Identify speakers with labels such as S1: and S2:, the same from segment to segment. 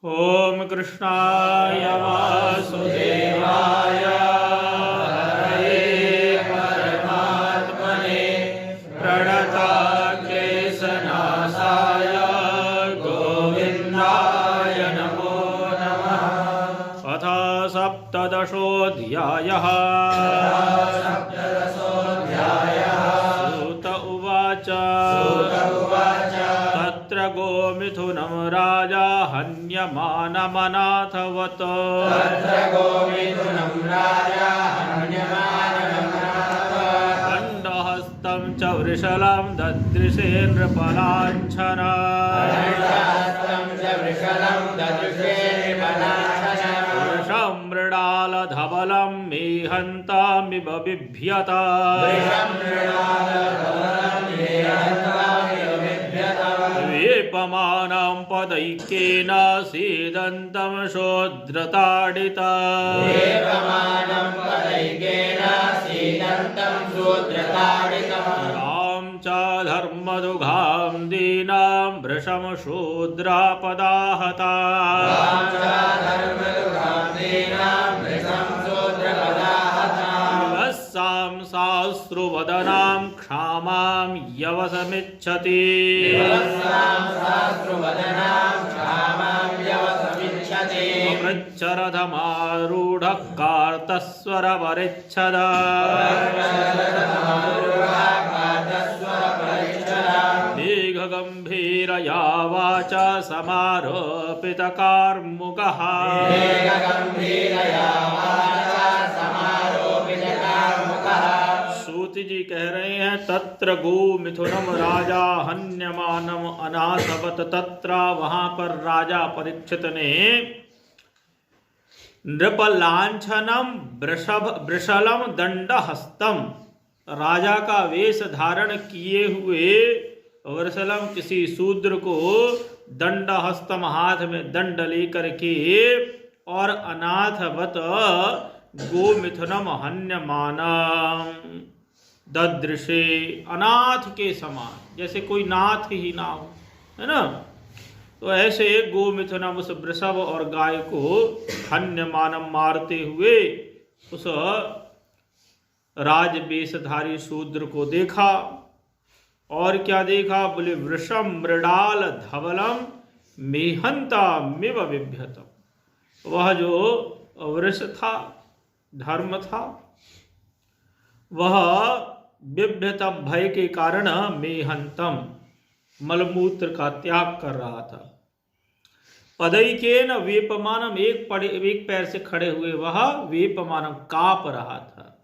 S1: ओम कृष्णाय वासुदेवाय हरे परमात्मने प्रणताक्लेशनाशाय गोविन्दाय नमो नमः। अथ सप्तदशोऽध्यायः। सूत उवाच तत्र गोमिथुनं राजा हन्यमानमनाथवत्। दण्डहस्तं च वृषलं ददृशे नृपलाञ्छना। वृषं मृडालधवलं मेहन्तामिव बिभ्यत। वेपमानं पदैक्येन सीदन्तं शोद्धताडिता। तां च धर्मदुघां दीनां भृशं शूद्रापदाहता। वस्सां साश्रुवदनां क्षामां यवसमिच्छति। पृच्छरथमारूढः कार्तस्वरपरिच्छदा। दीर्घगम्भीरया वाचा समारोपितकार्मुकः। सूत जी कह रहे हैं तत्र गोमिथुनम राजा हन्यमानम अनाथवत। तत्र वहां पर राजा परीक्षित ने नृपलांछनम वृषलम दंडहस्तम, राजा का वेश धारण किए हुए वृषलम किसी शूद्र को दंडहस्तम हाथ में दंड लेकर के और अनाथवत गोमिथुनम हन्यमानम ददृशे, अनाथ के समान, जैसे कोई नाथ ही ना हो, है ना। तो ऐसे गोमिथुनम उस वृषभ और गाय को हन्यमानम मारते हुए उस राजवेशधारी शूद्र को देखा। और क्या देखा? बोले वृषम मृडाल धवलम मेहंतामिव बिभ्यतम। वह जो वृष था, धर्म था, वह बिभ्यतम भय के कारण मेहंतम मलमूत्र का त्याग कर रहा था। पदैकेन वेपमानम, एक पैर से खड़े हुए वह वेपमानम कांप रहा था।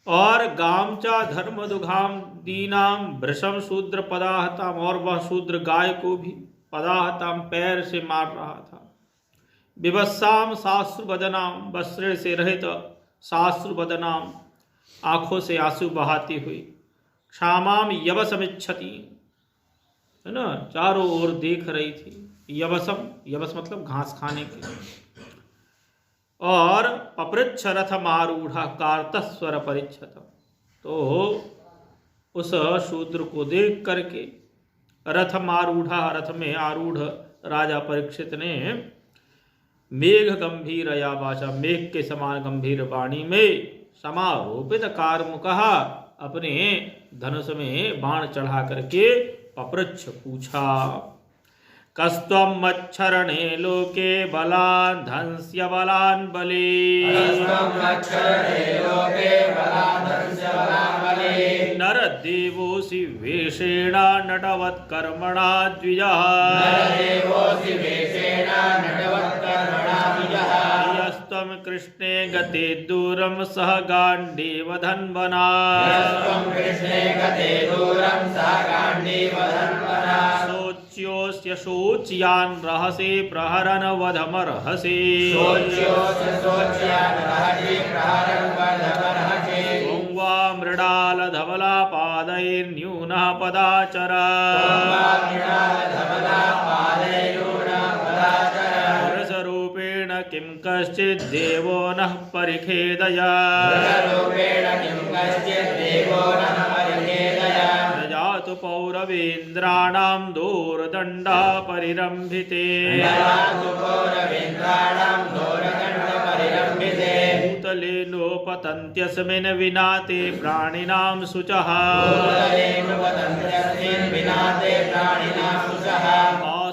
S1: और गामचा धर्मदुघाम दीनाम भृशम शूद्र पदाहताम, और वह शूद्र गाय को भी पदाहताम पैर से मार रहा था। विवस्साम साश्रु बदनाम, वस्त्र से रहित साश्रु बदनाम, आंखों से आंसू बहाती हुई, क्षामाम यवसमिच्छति, है ना, चारों ओर देख रही थी। यवसम, यवस मतलब घास खाने के। और पपृच्छ रथमारूढ़ा कार्तस्वर परिच्छत, तो उस शूद्र को देख करके रथमारूढ़ा, रथ में आरूढ़ राजा परीक्षित ने मेघ गंभीर या वाचा, मेघ के समान गंभीर वाणी में समारोपित कार्मुकः, अपने धनुष में बाण चढ़ा करके पपृच्छ पूछा। कस्त्वं मच्छरणे लोके बलान् धंस्य बलान् बले। नरदेवोऽसि वेषेण नटवत्कर्मणा द्विजः। यस्त्वं कृष्णे गते दूरं सह गाण्डीव धन्वना। शोच्योऽस्य शोच्यान् रहसे प्रहरन् वधमर्हसि। त्वं वा मृडालधवला पादैर्न्यूनः पदाचरा। वृषरूपेण किं कश्चिद्देवो नः परिखेदया। न जातु तु पौरवेन्द्राणां दोरदण्डा परिरम्भिते भूतले नोपतन्त्यस्मिन् विना ते प्राणिनां शुचः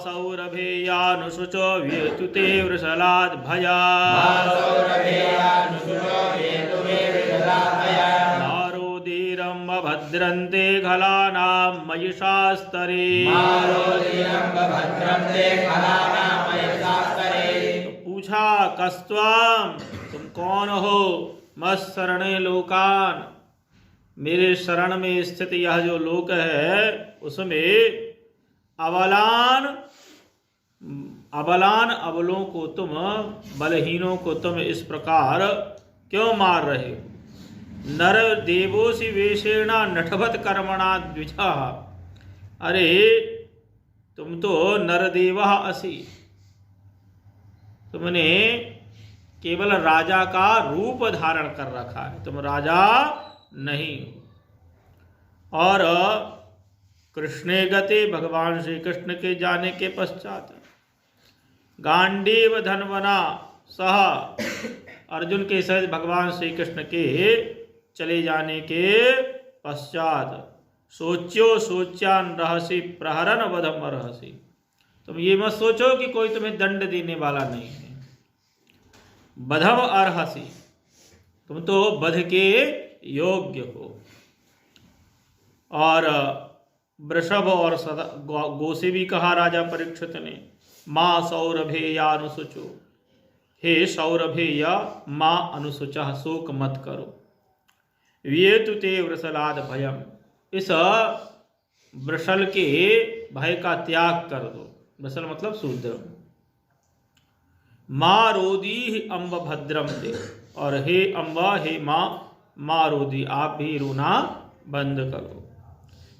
S1: सौरभेयानुशुचो व्येतु ते वृषलाद्भयात् नारोदीरम्बभद्रन्ते खलानां महिषास्तरे पूछा कस्त्वां तुम कौन हो मत्शरणे लोकान मेरे शरण में स्थित यह जो लोक है उसमें अबलान अबलों को तुम बलहीनों को तुम इस प्रकार क्यों मार रहे हो। नर देवोसि वेशेण नठवत कर्मणा द्विजा। अरे तुम तो नरदेवा असि, तुमने केवल राजा का रूप धारण कर रखा है, तुम राजा नहीं हो। और कृष्णे गते भगवान श्री कृष्ण के जाने के पश्चात गांडीव धनवना सह अर्जुन के सहित भगवान श्री कृष्ण के चले जाने के पश्चात सोच्यो सोच्यान रहसि प्रहरन वधम रहसि। तुम ये मत सोचो कि कोई तुम्हें दंड देने वाला नहीं है। बधम अर्हसि, तुम तो बध के योग्य हो। और वृषभ और गो से भी कहा राजा परीक्षित ने, माँ सौरभेया अनुसुचो, हे सौरभेय माँ अनुसुचा, शोक मत करो। व्येतु ते वृषलाद भयम, इस वृषल के भय का त्याग कर दो। वृषल मतलब शूद्र। माँ रोदी अम्ब भद्रम दे, और हे अम्बा हे माँ रोदी आप भी रोना बंद करो,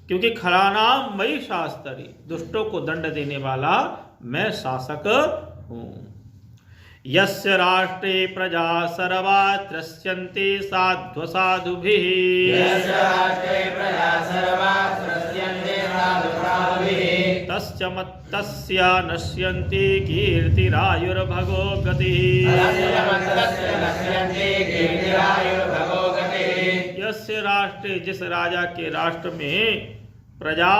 S1: क्योंकि खलानाम मयि शास्त्री, दुष्टों को दंड देने वाला मैं शासक हूँ। यस्य राष्ट्रे प्रजा सर्वा त्रस्यन्ते साध्वसाधुभिः तस्य मत्तस्य नश्यन्ति कीर्तिरायुर्भगो गतिः। यस्य राष्ट्रे, जिस राजा के राष्ट्र में प्रजा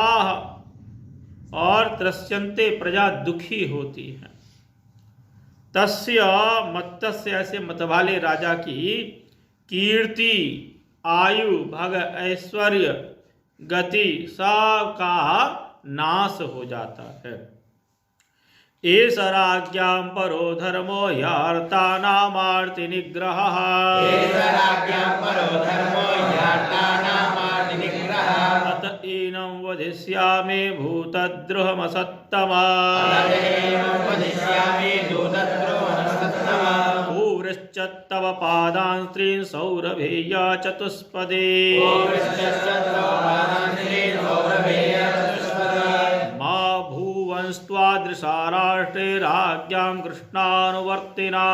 S1: और त्रस्यन्ते, प्रजा दुखी होती है, तस्य मत्तस्य, ऐसे मत वाले राजा की कीर्ति आयु भग ऐश्वर्य गति सब का नाश हो जाता है। एष राज्ञां परो धर्मो यार्तानामार्ति निग्रहः अत एनं वधिष्यामि भूतद्रोहमसत्तमा भूवृश्चत्तव पादान् स्त्रीन् सौरभेय चतुष्पदे मा भूवंस्त्वादृशा राष्ट्रे राज्ञां कृष्णानुवर्तिना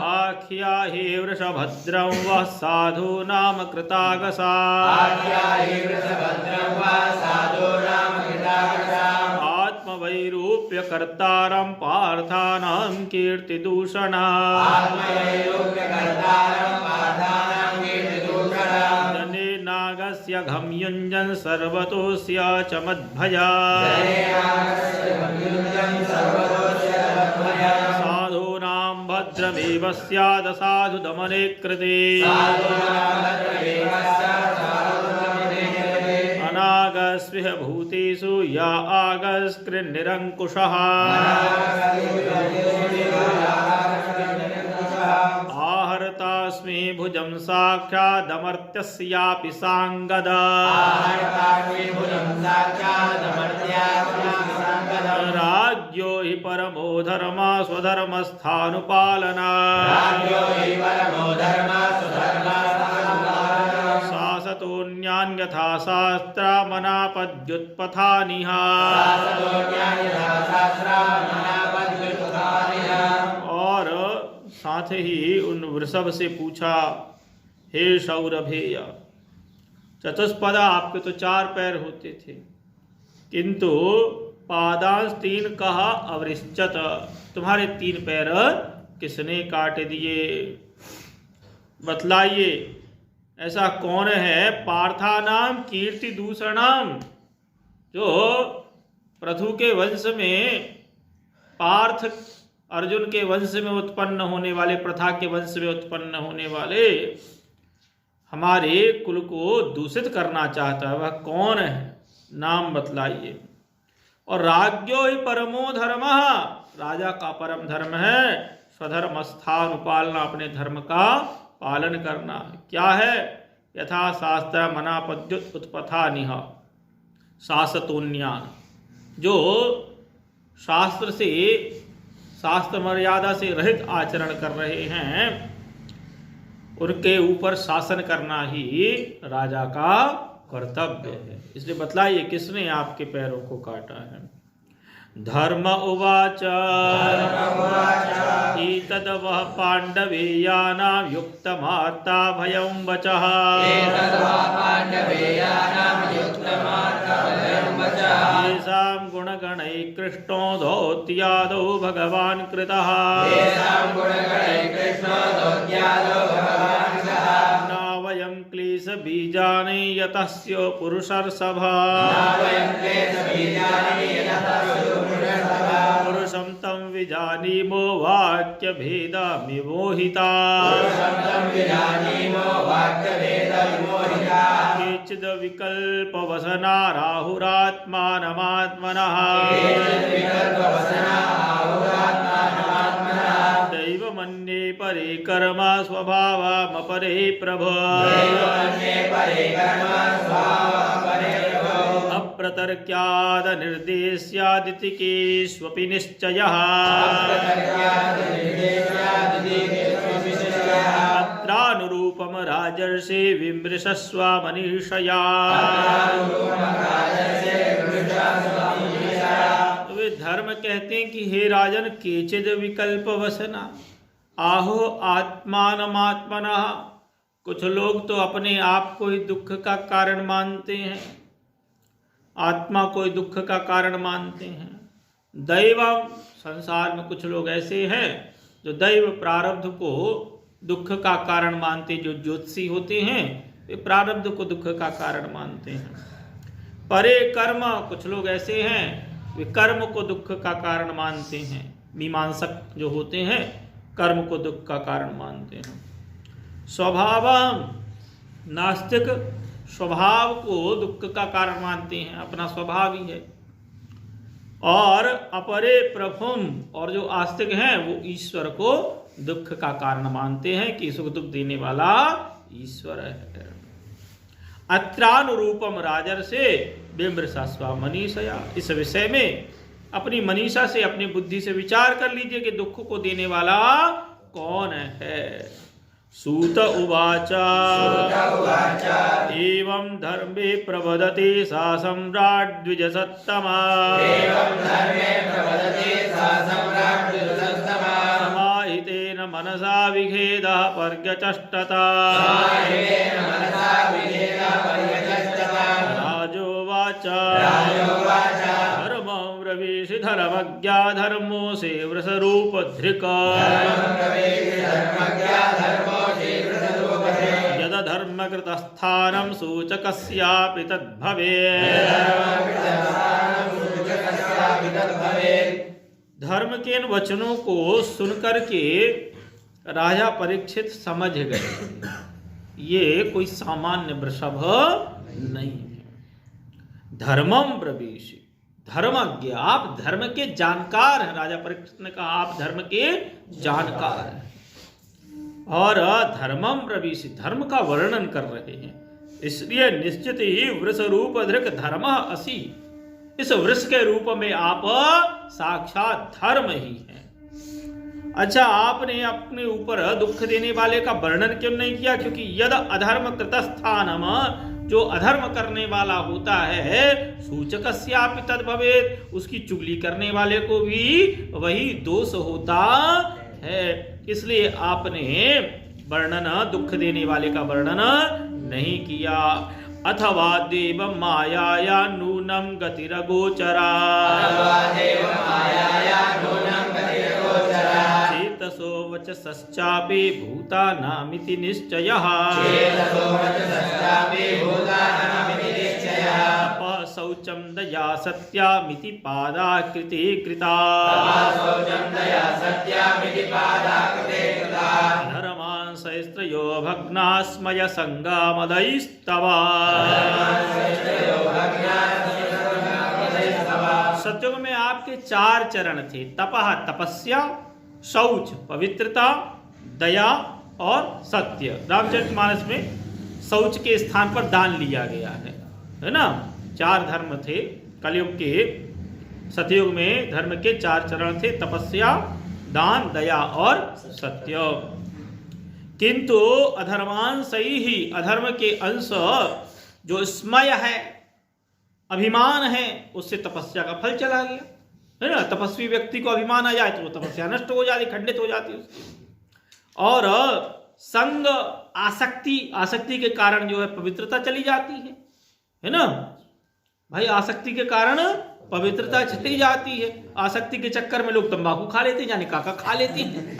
S1: आख्या हि वृषभद्रं वः साधूनां कृतागसा आत्मवैरूप्यकर्तारं पार्थानां कीर्तिदूषणा जने नागस्य घं युञ्जन् सर्वतोऽस्य च मद्भया साधूनां भद्रमेव स्यात् साधुदमने कृते अनागस्विह भूतेषु या आगस्कृन्निरङ्कुशः आहर्तास्मि भुजं साक्षादमर्त्यस्यापि सांगदा राज्यो हि परमो धर्मा स्वधर्मस्थानुपालना शासतोऽन्यान्यथा शास्त्रमनापद्युत्पथानिह और साथ ही उन वृषभ से पूछा हे सौरभेय, चतुष्पदा, आपके तो 4 पैर होते थे, किंतु पादांश 3 कहा अवरिश्चत, तुम्हारे 3 पैर किसने काट दिए? बतलाइए ऐसा कौन है? पार्थानाम कीर्ति दूषणाम, जो पृथु के वंश में, पार्थ अर्जुन के वंश में उत्पन्न होने वाले, प्रथा के वंश में उत्पन्न होने वाले हमारे कुल को दूषित करना चाहता है, वह कौन है? नाम बतलाइए। और राज्यो ही परमो धर्म, राजा का परम धर्म है स्वधर्म स्थान उपालना, अपने धर्म का पालन करना। क्या है? यथा शास्त्र मनापद्युत उत्पथा निह शासतोन्यान, जो शास्त्र से, शास्त्र मर्यादा से रहित आचरण कर रहे हैं, उनके ऊपर शासन करना ही राजा का कर्तव्य है। इसलिए बतलाइए किसने आपके पैरों को काटा है? धर्म उवाच एतद् वः पाण्डवेयानां युक्तमार्ता भयं वचः, येषां गुणगणैः कृष्णो धौत्यादौ भगवान् कृतः, न वयं क्लेशबीजानि यतस्य पुरुषर्षभा, पुरुषं तं विजानीमो वाक्यभेदमिमोहिता, केचिद् विकल्पवसना राहुरात्मानमात्मनः, दैवमन्ये परे कर्म स्वभावमपरे प्रभो, अप्रतर्क्याद् निर्देश्यादिति केष्वपि निश्चयः, अत्रानुरूपं राजर्षि विमृशस्व मनीषया। वे धर्म कहते हैं कि हे राजन, केचिद् विकल्प वसना आहो आत्मानमात्मनः, कुछ लोग तो अपने आप को ही दुख का कारण मानते हैं, आत्मा को ही दुख का कारण मानते हैं। दैव, संसार में कुछ लोग ऐसे हैं जो दैव प्रारब्ध को दुख का कारण मानते, जो ज्योतिषी होते हैं वे प्रारब्ध को दुख का कारण मानते हैं। परे कर्म, कुछ लोग ऐसे हैं वे कर्म को दुख का कारण मानते हैं। मीमांसक जो होते हैं कर्म को दुख का कारण मानते हैं। स्वभावम, नास्तिक स्वभाव को दुख का कारण मानते हैं, अपना स्वभाव ही है। और अपरे प्रभुम, और जो आस्तिक हैं वो ईश्वर को दुख का कारण मानते हैं कि सुख दुख देने वाला ईश्वर है। अत्रानुरूपम राजर्षे बिमृशस्व मनीषया, इस विषय में अपनी मनीषा से, अपनी बुद्धि से विचार कर लीजिए कि दुख को देने वाला कौन है। सूत उवाच एवं धर्मे प्रवदति सा सम्राट् द्विजसत्तमा, समाहितेन मनसा विखेदः पर्यचष्टता, राजोवाच धर्मं ब्रवीषि धर्मज्ञा धर्मो सेवृषरूपधृक्, यदधर्मकृतस्थानं सूचकस्यापि तद्भवेत्। धर्म के इन वचनों को सुनकर के राजा परीक्षित समझ गए ये कोई सामान्य वृषभ नहीं है। धर्मम ब्रवीषि, धर्मज्ञ, आप धर्म के जानकार हैं। राजा परीक्षित ने कहा आप धर्म के जानकार हैं। और धर्मम ब्रवीषि, धर्म का वर्णन कर रहे हैं, इसलिए निश्चित ही वृष रूप धृक धर्म असि, इस वृष के रूप में आप साक्षात धर्म ही हैं। अच्छा, आपने अपने ऊपर दुख देने वाले का वर्णन क्यों नहीं किया? क्योंकि यद अधर्म कृतस्थानम, जो अधर्म करने वाला होता है, सूचकस्यापि तद्भवेत्, उसकी चुगली करने वाले को भी वही दोष होता है। इसलिए आपने वर्णन, दुख देने वाले का वर्णन नहीं किया। अथवा देव मायाया नूनम गतिरगोचरा चेतसो वचसश्चापि भूतानामिति निश्चयः शौचं दया सत्यामिति पादाकृते कृता धर्मांशस्त्रयो भग्नास्मय संगामदैस्तव। सत्युग में आपके 4 चरण थे, तपः तपस्या, शौच पवित्रता, दया और सत्य। रामचरितमानस में शौच के स्थान पर दान लिया गया है ना। 4 धर्म थे कलयुग के। सतयुग में धर्म के 4 चरण थे, तपस्या, दान, दया और सत्य। किंतु अधर्मांश ही, अधर्म के अंश जो स्मय है, अभिमान है, उससे तपस्या का फल चला गया है ना। तपस्वी व्यक्ति को अभिमान आ जाए तो वो तपस्या नष्ट हो जाती, खंडित हो जाती उसकी। और संग, आसक्ति, आसक्ति के कारण जो है पवित्रता चली जाती है ना भाई। आसक्ति के कारण पवित्रता चली जाती है। आसक्ति के चक्कर में लोग तंबाकू खा लेते हैं, यानी काका खा लेती हैं,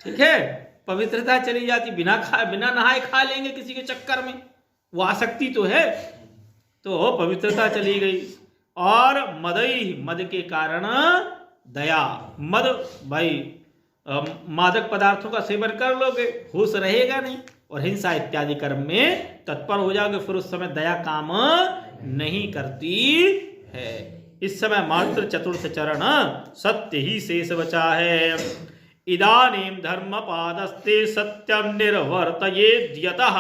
S1: ठीक है। पवित्रता चली जाती, बिना नहाए खा लेंगे किसी के चक्कर में, वो आसक्ति तो है, तो पवित्रता चली गई। और मदई, मद के कारण दया। मद भाई मादक पदार्थों का सेवन कर लोगे, होश रहेगा नहीं और हिंसा इत्यादि कर्म में तत्पर हो जाओगे, फिर उस समय दया काम नहीं करती है। इस समय मात्र चतुर्थ चरण सत्य ही शेष बचा है। इदानीं धर्म पादस्ते सत्यम निर्वर्तयेद्यतः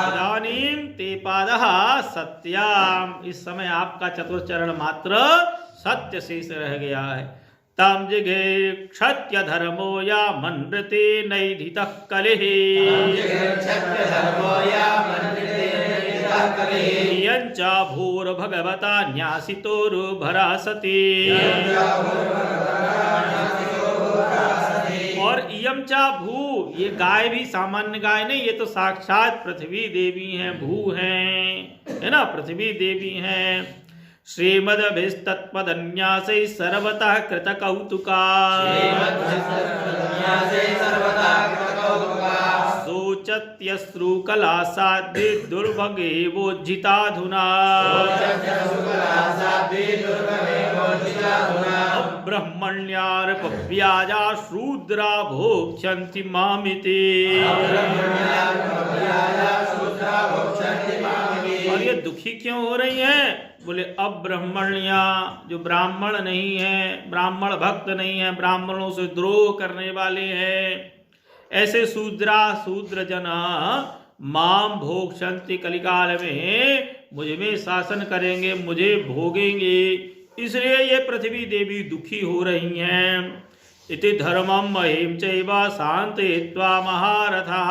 S1: इदानीं ते पादः सत्याम। इस समय आपका चतुर्थ चरण मात्र सत्य शेष रह गया है। तम जिघे क्षत्य धर्मो या मन्यते नैधितः कलिः यञ्च भूर्भगवता न्यासितोरुभरा सती। और इयम चा भू, ये गाय भी सामान्य गाय नहीं, ये तो साक्षात पृथ्वी देवी हैं, भू हैं, है ना, पृथ्वी देवी हैं। श्रीमदभिस्तत्पदन्यासै सर्वतः कृतकौतुका शोचत्यश्रुकला साध्य दुर्भगे वोज्झिताधुना ब्रह्मण्यार्पव्याजा शूद्रा भोक्ष्यन्ति मामिति। और ये दुखी क्यों हो रही हैं? बोले अब्रह्मण्या, जो ब्राह्मण नहीं है, ब्राह्मण भक्त नहीं है, ब्राह्मणों से द्रोह करने वाले हैं, ऐसे शूद्र जन माम भोक्ष्यन्ति, कलिकाल में मुझ में शासन करेंगे, मुझे भोगेंगे, इसलिए ये पृथ्वी देवी दुखी हो रही हैं। इति धर्मम महीम चैव शान्तयित्वा महारथः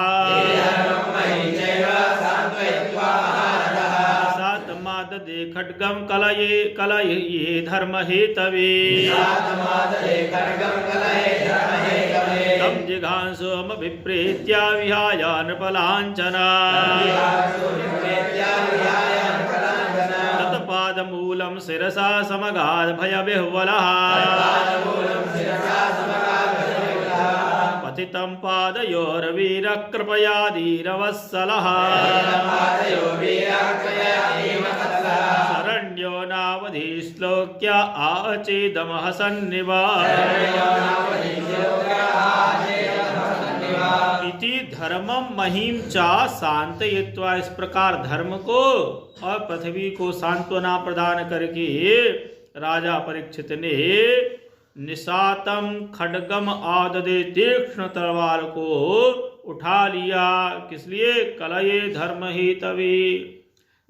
S1: ददे खड्गम कलये धर्म हेतवे तम जिघांसोमभिप्रेत्या विहाय नृपलाञ्छना तत्पादमूलं शिरसा समगाद भयविह्वलः पतितं पादयोर्वीरः कृपयाधीरवत्सलः शरण्यो नावधि श्लोक्य आचेदमहसन्निवा इति धर्मम महीम चा शान्तयित्वा। इस प्रकार धर्म को और पृथ्वी को सांत्वना प्रदान करके राजा परीक्षित ने निशातम खड्गम आददे तीक्ष्ण तलवार को उठा लिया। किस लिए? कलये धर्म हेतवे,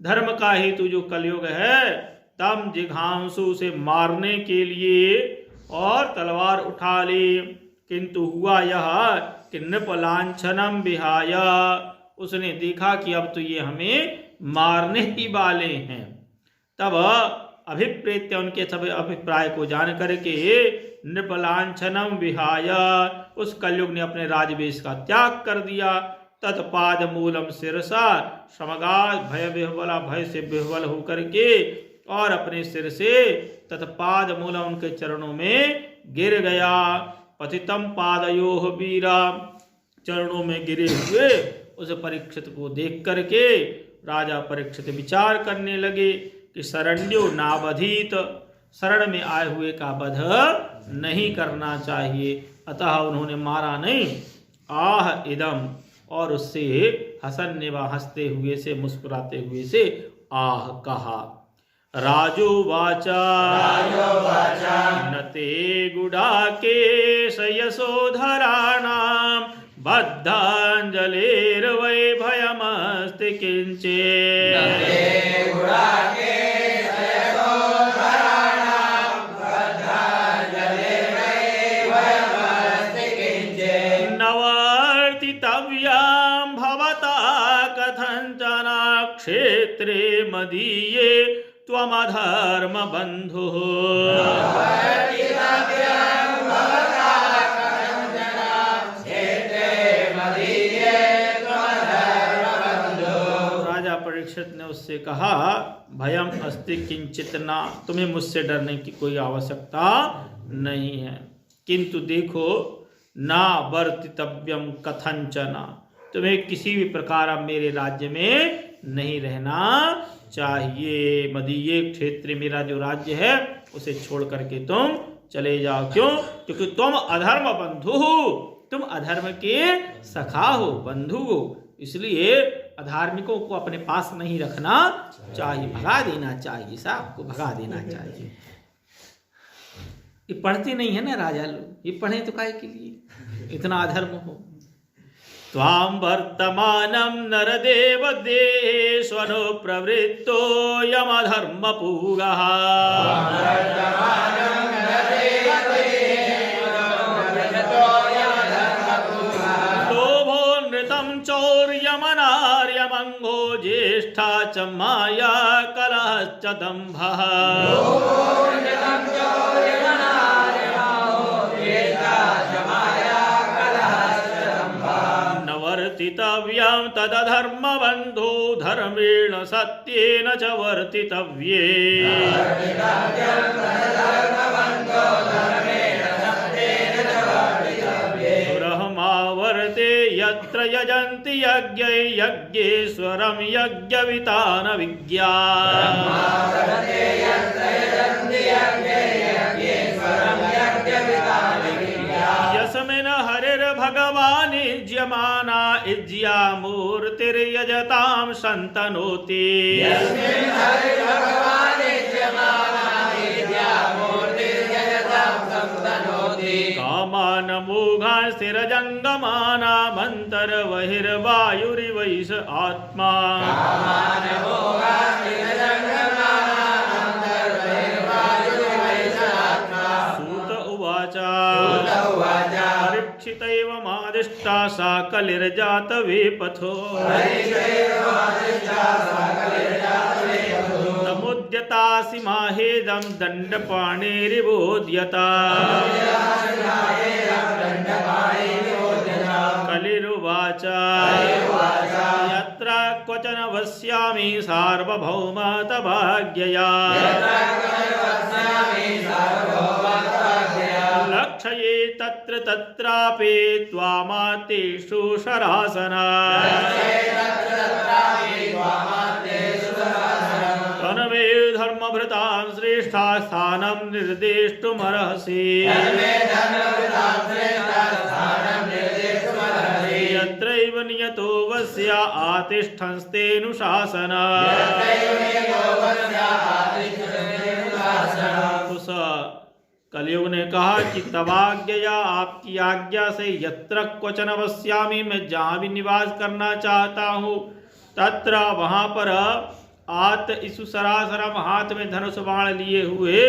S1: धर्म का हेतु जो कलयुग है, तम जिघांसु से मारने के लिए और तलवार उठा ली। किंतु हुआ यह कि नृपलांछनम विहाय, उसने देखा कि अब तो ये हमें मारने ही वाले हैं। तब अभिप्रेत्य, उनके सब अभिप्राय को जान करके नृपलांछनम विहाय, उस कलयुग ने अपने राजवेश का त्याग कर दिया। तत्पाद मूलम शिरसा, समगात भय विह्वला, भय से विह्वल होकर के और अपने सिर से तत्पाद मूलम उनके चरणों में गिर गया। पतितम पादयोः वीरा, चरणों में गिरे हुए उस परीक्षित को देख करके राजा परीक्षित विचार करने लगे कि शरण्यो नावधीत, शरण में आए हुए का वध नहीं करना चाहिए, अतः उन्होंने मारा नहीं। आह इदम, और उससे हंसने व हंसते हुए से मुस्कुराते हुए से आह कहा। राजोवाचा नते गुडाकेश यशोधराणां बद्धांजलिर्वै भयमस्ति किंचित्। नवर्तितव्यां भवता कथंचन क्षेत्रे मदीये त्वमधर्म बंधुः। राजा परीक्षित ने उससे कहा, भयम अस्ति किंचित ना, तुम्हें मुझसे डरने की कोई आवश्यकता नहीं है, किंतु देखो ना वर्तितव्यम कथंचना, तुम्हें किसी भी प्रकार अब मेरे राज्य में नहीं रहना चाहिए। मदीये क्षेत्र, मेरा जो राज्य है उसे छोड़ करके तुम चले जाओ। क्यों? क्योंकि तुम अधर्म बंधु हो, तुम अधर्म के सखा हो, बंधु हो, इसलिए अधार्मिकों को अपने पास नहीं रखना चाहिए, भगा देना चाहिए, साहब को भगा देना चाहिए। ये पढ़ते नहीं है ना राजा लोग, ये पढ़े तो काहे के लिए, इतना अधर्म हो। त्वां वर्तमानं नरदेव देहेष्वनु प्रवृत्तो यमधर्मपूगः। लोभो नृतं चौर्यमनार्यमङ्गो ज्येष्ठा च माया कलहश्च दम्भः। वर्तितव्यं तदधर्मबन्धो धर्मेण सत्येन च वर्तितव्ये। ब्रह्मावर्ते यत्र यजन्ति यज्ञै यज्ञेश्वरं यज्ञवितान विज्ञा। यस्मिन् हरिर्भगवान् इज्यमाना इज्या मूर्तिर्यजतां सन्तनोति। कामान मोघान् स्थिरजङ्गमाना मन्तर्बहिर्वायुरिवैष आत्मा। परीक्षितैव मादिष्टा सा कलिर्जात वेपथो। तमुद्यतासि माहेदं दण्डपाणिरिवोद्यता। कलिरुवाच यत्र क्वचन वस्यामि सार्वभौमतभाग्यया। लक्षये तत्र तत्रापि त्वामातेषु शरासना। तन्मे धर्मभृतां श्रेष्ठा स्थानं निर्देष्टुमर्हसि। यत्रैव नियतो वस्या आतिष्ठन्स्तेऽनुशासना। कलयुग ने कहा कि तवाज्ञया, आपकी आज्ञा से यत्र क्वचन वस्यामि, मैं जहाँ भी निवास करना चाहता हूँ, तत्र वहाँ पर आत इसु सरासरम, हाथ में धनुष बाण लिए हुए,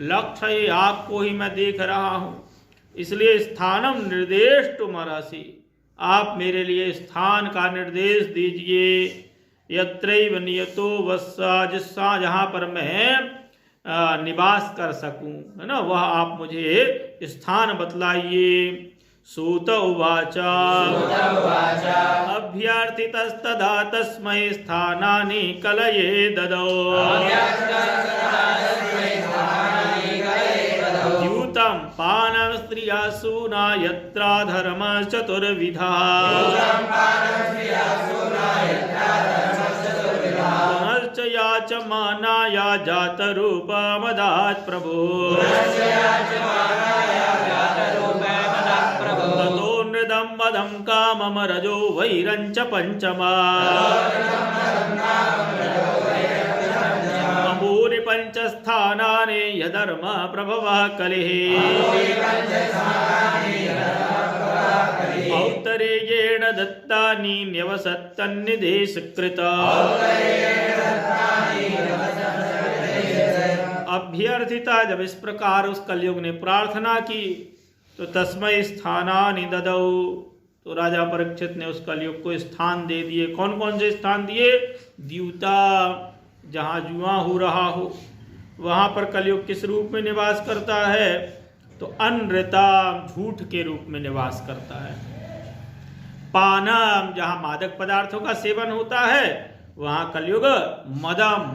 S1: लक्ष्य आपको ही मैं देख रहा हूँ, इसलिए स्थानम निर्देष्टुमर्हसि, आप मेरे लिए स्थान का निर्देश दीजिए। यत्रैव नियतो वस्सा, जिस जहाँ पर मैं निवास कर सकूं, है ना, वह आप मुझे स्थान बतलाइए। सूत उवाच अभ्यर्थितस्तदा तस्मै स्थानानि कलये ददौ द्यूतं पानं स्त्रिया सूना यत्रा धर्म चतुर्विधा पुनश्च याचमानाया जातरूपमदात् प्रभो ततो नृदं मदं कामं रजो वैरञ्च पञ्चमा अमूनि पञ्चस्थानानि यधर्म प्रभवः कलिः औत्तरेयेण दत्तानि न्यवसत्तन्निदेशकृता अभ्यर्थिता। जब इस प्रकार उस कलयुग ने प्रार्थना की तो तस्मै स्थानानि ददौ, तो राजा परीक्षित ने उस कलयुग को स्थान दे दिए। कौन कौन से स्थान दिए? द्यूता, जहाँ जुआ हो रहा हो वहाँ पर कलयुग किस रूप में निवास करता है? तो अनृता, झूठ के रूप में निवास करता है। पानम, जहाँ मादक पदार्थों का सेवन होता है वहाँ कलयुग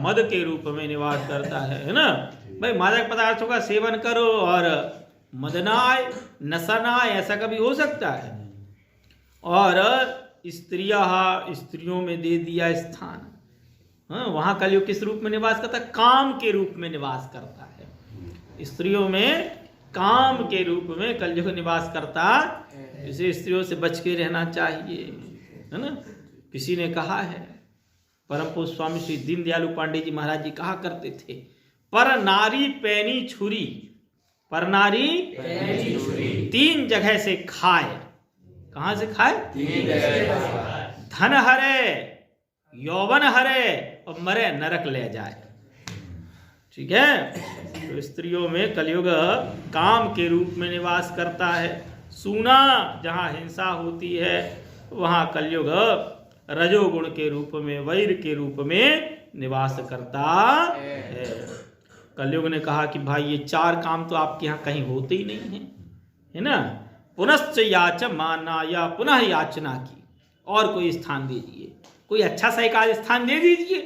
S1: मद के रूप में निवास करता है ना। भाई मादक पदार्थों का सेवन करो और मद ना आए, नशा ना आए, ऐसा कभी हो सकता है? और स्त्रियों में दे दिया स्थान। हाँ, वहाँ कलयुग किस रूप में निवास करता है? काम के रूप में निवास करता है। स्त्रियों में काम के रूप में कलयुग निवास करता, इसे स्त्रियों से बच के रहना चाहिए, है ना। किसी ने कहा है, परम पूज्य स्वामी श्री दीनदयाल उपाध्याय जी महाराज जी कहा करते थे, पर नारी पैनी छुरी, पर नारी पैनी छुरी 3 जगह से खाए। कहाँ से खाए? 3 जगह से। धन हरे, यौवन हरे और मरे नरक ले जाए। ठीक है, तो स्त्रियों में कलयुग काम के रूप में निवास करता है। सूना, जहाँ हिंसा होती है वहाँ कलयुग रजोगुण के रूप में, वैर के रूप में निवास करता है। कलयुग ने कहा कि भाई ये 4 काम तो आपके यहाँ कहीं होते ही नहीं है, है ना। पुनश्च याच माना, या पुनः याचना की, और कोई स्थान दे दीजिए, कोई अच्छा सा एक आध स्थान दे दीजिए,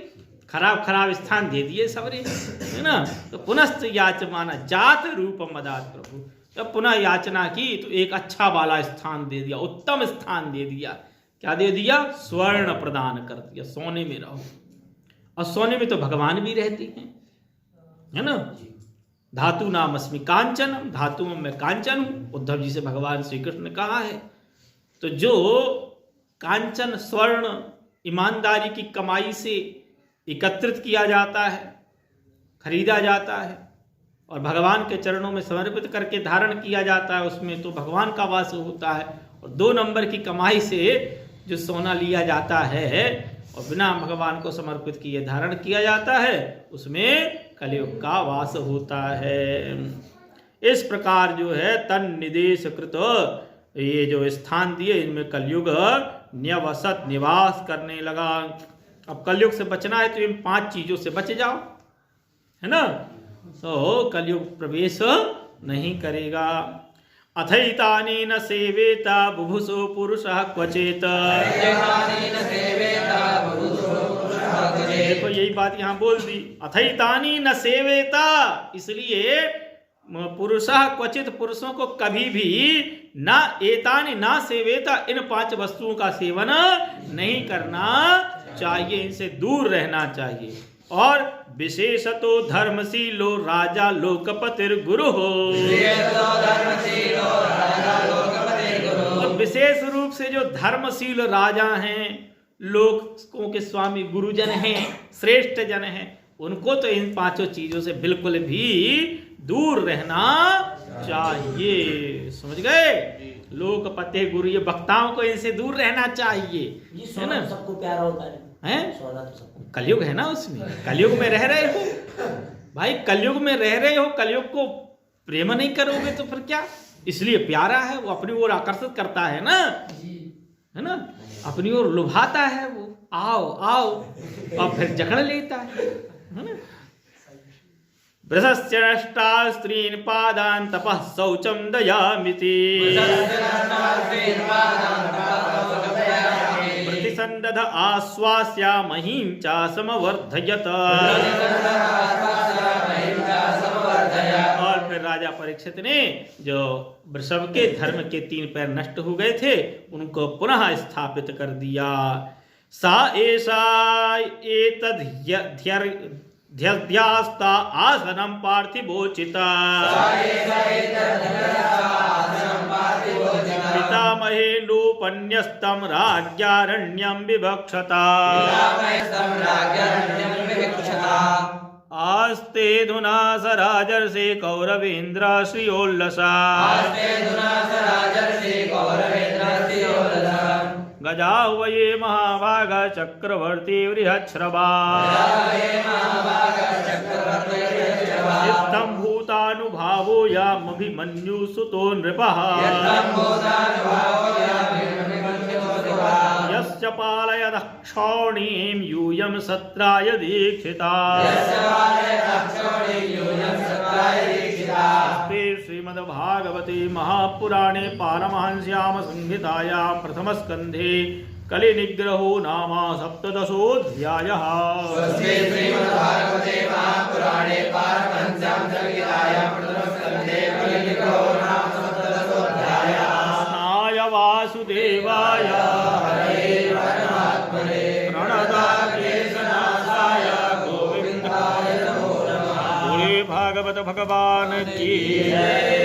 S1: खराब स्थान दे दिए सबरे, है ना। तो पुनश्च याच माना जात रूप मदात प्रभु, जब पुनः याचना की तो एक अच्छा वाला स्थान दे दिया, उत्तम स्थान दे दिया। क्या दे दिया? स्वर्ण प्रदान कर दिया, सोने में रहो। और सोने में तो भगवान भी रहते हैं, है ना। धातु नाम अस्मि कांचन, धातु में मैं कांचन हूं, उद्धव जी से भगवान श्री कृष्ण ने कहा है। तो जो कांचन स्वर्ण ईमानदारी की कमाई से एकत्रित किया जाता है, खरीदा जाता है और भगवान के चरणों में समर्पित करके धारण किया जाता है, उसमें तो भगवान का वास होता है। और 2 नंबर की कमाई से जो सोना लिया जाता है और बिना भगवान को समर्पित किए धारण किया जाता है, उसमें कलयुग का वास होता है। इस प्रकार जो है तन निदेश कृत, ये जो स्थान दिए इनमें कलयुग न्यवसत निवास करने लगा। अब कलयुग से बचना है तो इन 5 चीजों से बच जाओ, है ना, तो कलयुग प्रवेश नहीं करेगा। अथैतानि न सेवेता बुभुसो पुरुषः क्वचेत। देखो यही बात यहाँ बोल दी, अथैतानि न सेवेता, इसलिए पुरुषः क्वचित, पुरुषों को कभी भी ना एतानि ना सेवेता, इन 5 वस्तुओं का सेवन नहीं करना चाहिए, इनसे दूर रहना चाहिए। और विशेषतो धर्मशीलो राजा लोकपतिर गुरु हो, और विशेष रूप से जो धर्मशील राजा हैं, लोकों के स्वामी गुरुजन हैं, श्रेष्ठ जन हैं, उनको तो इन 5 चीजों से बिल्कुल भी दूर रहना चाहिए। समझ गए? लोकपति गुरु, ये वक्ताओं को इनसे दूर रहना चाहिए, है ना।
S2: सबको प्यारा होता है,
S1: कलयुग है ना, उसमें कलयुग में रह रहे हो भाई, कलयुग में रह रहे हो, कलयुग को प्रेम नहीं करोगे तो फिर क्या? इसलिए प्यारा है, वो अपनी ओर आकर्षित करता है ना, है ना, अपनी ओर लुभाता है वो, आओ आओ, और फिर जकड़ लेता है ना। वृषस्य नष्टा स्त्रीन् पादान् तपः शौचं दयामिति प्रतिसन्दध आश्वास्य महीं च समवर्धयत। और फिर राजा परीक्षित ने जो वृषभ के धर्म के 3 पैर नष्ट हो गए थे उनको पुनः स्थापित कर दिया। सा एषा एतद्ध्यस्ता आसनं पार्थिवोचिता पितामहे नूपन्यस्तं राज्ञारण्यं विभक्षता। आस्ते धुना स राजर्षि कौरवेन्द्र श्रियोल्लसा गजाह्वये महाभाग चक्रवर्ती बृहच्छ्रवा इत्थं भूतानुभावो यामभिमन्युसुतो नृपः यस्य पालयतः क्षौणीं यूयं सत्राय दीक्षिता। श्रीमद्भागवते महापुराणे पारमहंस्याम संहितायां प्रथमस्कन्धे कलिनिग्रहो नाम 17ोऽध्यायः।
S2: श्रीमद्भागवते महापुराणे पारमहंस्यां संहितायां प्रथमस्कन्धे कलिनिग्रहो नाम 17ोऽध्यायः।
S1: कृष्णाय वासुदेवाय हरये परमात्मने प्रणताक्लेशनाशाय गोविन्दाय नमो नमः। बोले भागवत भगवान की जय।